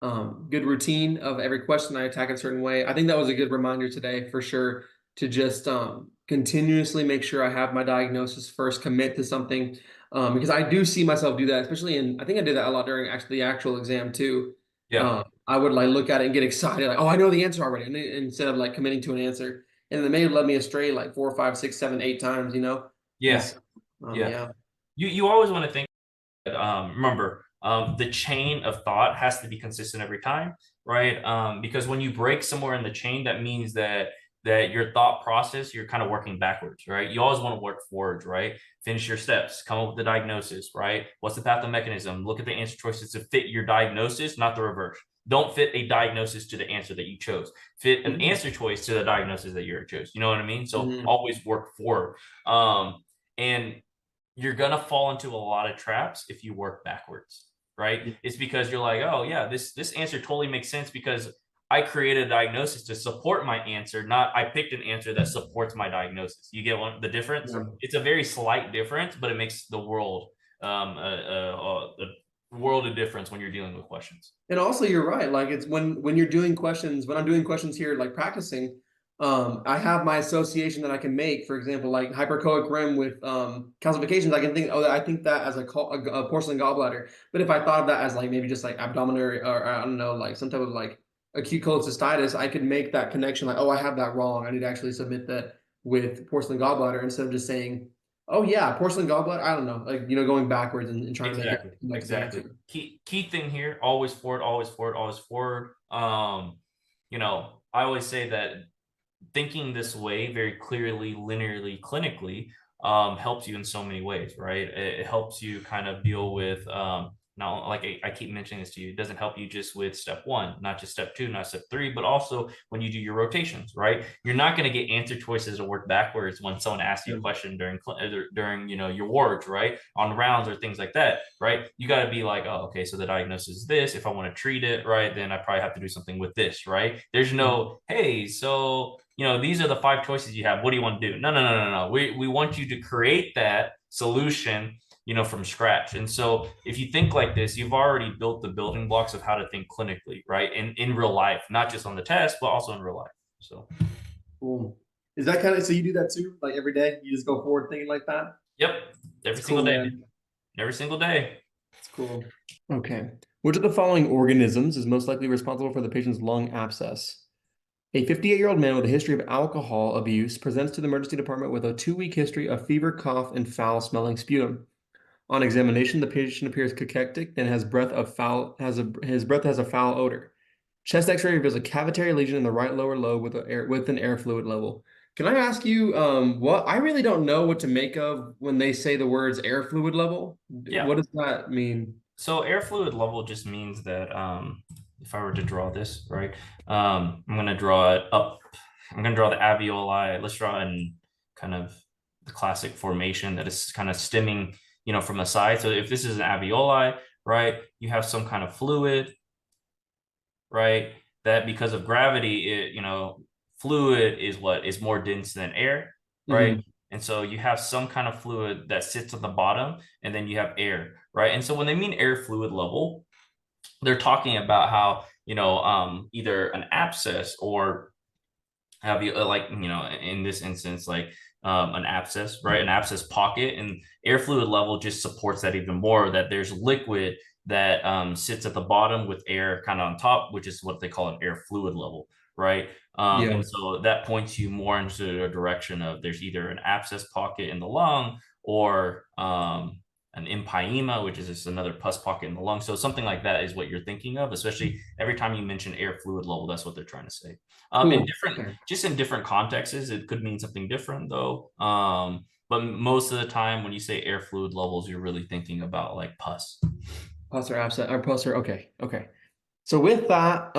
good routine of every question I attack a certain way. I think that was a good reminder today for sure to just continuously make sure I have my diagnosis first, commit to something. Because I do see myself do that, especially I think I did that a lot during actually the actual exam too. Yeah. I would like look at it and get excited, like, oh, I know the answer already, and instead of like committing to an answer, and then they led me astray like 4, 5, 6, 7, 8 times, and Yeah. so, Yeah. yeah. You always want to think, remember, the chain of thought has to be consistent every time, right? Because when you break somewhere in the chain, that means that your thought process, you're kind of working backwards, right? You always want to work forwards, right? Finish your steps, come up with the diagnosis, right? What's the pathomechanism? Look at the answer choices to fit your diagnosis, not the reverse. Don't fit a diagnosis to the answer that you chose. Fit an Mhm. answer choice to the diagnosis that you chose. You know what I mean? So Mhm. always work forward. And you're gonna fall into a lot of traps if you work backwards, right? Yeah. It's because you're like, oh yeah, this answer totally makes sense because I created a diagnosis to support my answer, not I picked an answer that supports my diagnosis. You get the difference? Yeah. It's a very slight difference, but it makes the world a world of difference when you're dealing with questions. And also, you're right. Like it's when you're doing questions, when I'm doing questions here, like practicing, I have my association that I can make. For example, like hypercoic rim with calcifications, I can think, oh, I think that as a porcelain gallbladder. But if I thought of that as like maybe just like abdominal or I don't know, like some type of like acute cholecystitis, I could make that connection. Like, oh, I have that wrong. I need to actually submit that with porcelain gallbladder instead of just saying, oh yeah, porcelain gallbladder. I don't know, like going backwards and trying to make it Exactly. connect to the Exactly. answer. Key thing here, always forward, always forward, always forward. I always say that thinking this way very clearly, linearly, clinically helps you in so many ways, right? It helps you kind of deal with not like I keep mentioning this to you, it doesn't help you just with step one, not just step two, not step three, but also when you do your rotations, right? You're not going to get answer choices or work backwards when someone asks you a Yeah. question during your wards, right? On rounds or things like that, right? You got to be like, oh, okay, so the diagnosis is this. If I want to treat it, right, then I probably have to do something with this, right? There's no, hey, so these are the five choices you have. What do you want to do? No, no, no, no, no. We want you to create that solution, from scratch. And so if you think like this, you've already built the building blocks of how to think clinically, right? In real life, not just on the test, but also in real life. So, Cool. Is that kind of so you do that too? Like every day, you just go forward thinking like that? yep, It's every single cool, day, man. every single day. It's cool. Okay. Which of the following organisms is most likely responsible for the patient's lung abscess? A 58-year-old man with a history of alcohol abuse presents to the emergency department with a 2-week history of fever, cough, and foul-smelling sputum. On examination, the patient appears cachectic and his breath has a foul odor. Chest X-ray reveals a cavitary lesion in the right lower lobe with an air fluid level. Can I ask you, what I really don't know what to make of when they say the words air fluid level? Yeah. What does that mean? So air fluid level just means that if I were to draw this, right, I'm going to draw it up. I'm going to draw the alveoli. Let's draw in kind of the classic formation that is kind of stemming, from the side. So if this is an alveoli, right, you have some kind of fluid, right, that because of gravity, fluid is what is more dense than air, right? Mhm. And so you have some kind of fluid that sits at the bottom, and then you have air, right? And so when they mean air fluid level, they're talking about how either an abscess or have you like in this instance like an abscess, right, an abscess pocket, and air fluid level just supports that even more, that there's liquid that sits at the bottom with air kind of on top, which is what they call an air fluid level, right? Yeah. And so that points you more into a direction of there's either an abscess pocket in the lung or an empyema, which is just another pus pocket in the lung. So something like that is what you're thinking of, especially every time you mention air fluid level, that's what they're trying to say. In Cool. different, Okay. just in different contexts, it could mean something different though. But most of the time, when you say air fluid levels, you're really thinking about like pus. Pus or abscess or pus or okay. Okay. So with that,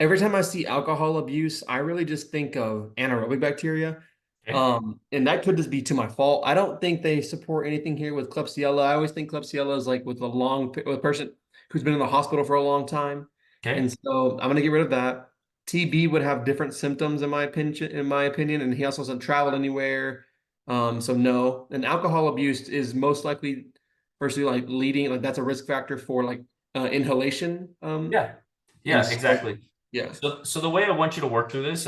every time I see alcohol abuse, I really just think of anaerobic bacteria. Okay. And that could just be to my fault. I don't think they support anything here with Klebsiella. I always think Klebsiella is like with with a person who's been in the hospital for a long time. And Okay. so I'm gonna get rid of that. TB would have different symptoms in my opinion, and he also hasn't traveled anywhere. So no. And alcohol abuse is most likely firstly like leading, like that's a risk factor for like inhalation. Yeah. And Yeah, so, exactly. yeah. So the way I want you to work through this,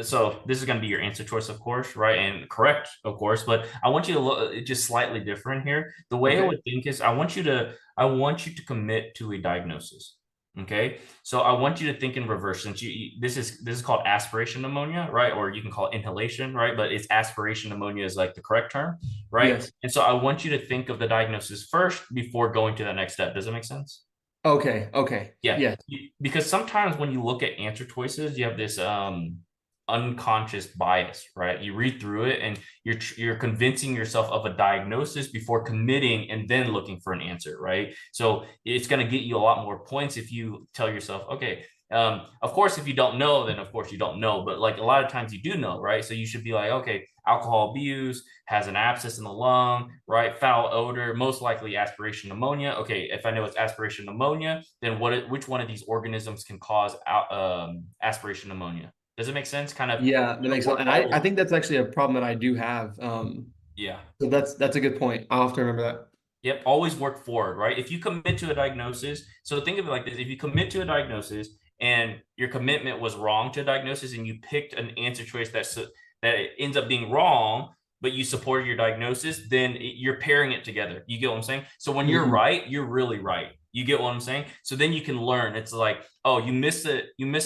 so this is going to be your answer choice, of course, right? And correct, of course, but I want you to look just slightly different here. The way I Okay. would think is I want you to commit to a diagnosis. Okay. So I want you to think in reverse since this is called aspiration pneumonia, right? Or you can call it inhalation, right? But it's aspiration pneumonia is like the correct term, right? Yes. And so I want you to think of the diagnosis first before going to that next step. Does that make sense? Okay. Okay. Yeah, Yes. because sometimes when you look at answer choices, you have this unconscious bias, right? You read through it and you're convincing yourself of a diagnosis before committing and then looking for an answer, right? So it's going to get you a lot more points if you tell yourself, okay, of course, if you don't know, then of course you don't know. But like a lot of times you do know, right? So you should be like, okay, alcohol abuse has an abscess in the lung, right? Foul odor, most likely aspiration pneumonia. Okay, if I know it's aspiration pneumonia, then which one of these organisms can cause aspiration pneumonia? Does it make sense? Kind of Yeah, that makes sense. work And I forward. think that's actually a problem that I do have. Yeah. So that's a good point. I'll have to remember that. Yep, always work forward, right? If you commit to a diagnosis, so think of it like this: if you commit to a diagnosis and your commitment was wrong to a diagnosis, and you picked an answer choice that it ends up being wrong, but you supported your diagnosis, then you're pairing it together. You get what I'm saying? So when you're Mhm. right, you're really right. You get what I'm saying? So then you can learn. It's like, oh, you missed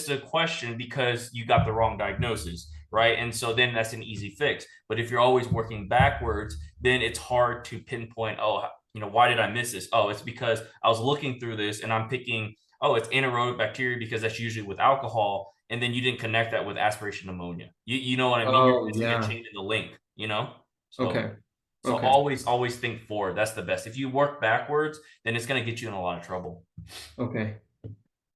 a question because you got the wrong diagnosis, right? And so then that's an easy fix. But if you're always working backwards, then it's hard to pinpoint, oh, why did I miss this? Oh, it's because I was looking through this and I'm picking, oh, it's anaerobic bacteria because that's usually with alcohol. And then you didn't connect that with aspiration pneumonia. You know what I mean? You're Oh, missing a yeah. chain in the link, you know? So Okay. so Okay. always think forward. That's the best. If you work backwards, then it's gonna get you in a lot of trouble. Okay.